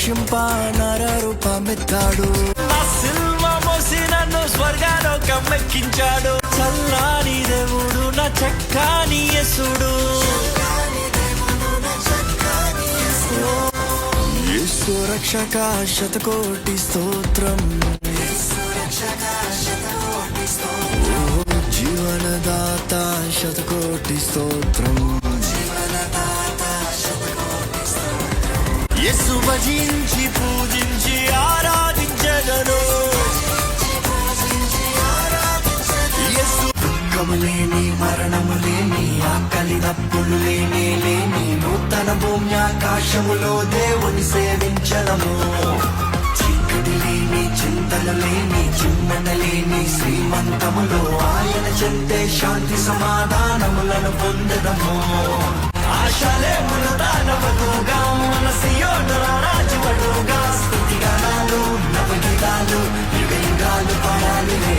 రక్షింప నర రూపమెత్తాడు. నా సిల్వ మోసి నన్ను స్వర్గాలోకం ఎక్కించాడు. చల్లాని దేవుడు నా చక్కని యేసుడు. యేసు రక్షక శతకోటి స్తోత్రం. జీవనదాత శతకోటి స్తోత్రం. యేసు భజించి పూజించి ఆరాధించెదను. యేసు దుఃఖము లేని, మరణము లేని, ఆకలి దప్పులు లేని లేని, నూతన భూమి ఆకాశములో దేవుని సేవించడము. చీకటి లేని, చింతలు లేని, చిమ్మన లేని శ్రీమంతములో ఆయన చెంతే శాంతి సమాధానములను పొందడము. ఆశలేములు దానవదుగా మన సియోను రాజువడుగా. స్తుతిగానాలు నవగీతాలు యుగ యుగాలు పాడాలిలే.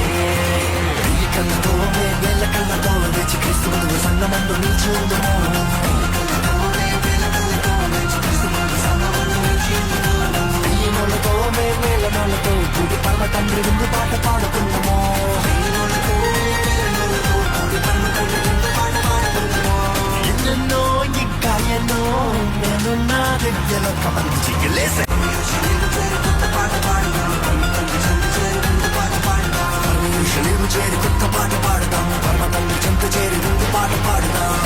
ఈ కళ్ళతో వేల కళ్ళతో వేచి క్రీస్తు సంగమందు నిల్చుందుము. వేల నోళ్ళతో కూడి పరమ తండ్రి విందు పాట పాడుకున్నాము. ఎన్నెన్నో ఇంకా ఎన్నో నేనున్న దగ్గర చిగిలేసే శరీరు చేరి కొత్త పాట పాడదాము. పరమ తండ్రి చెంత చేరి విందు పాట పాడదాం.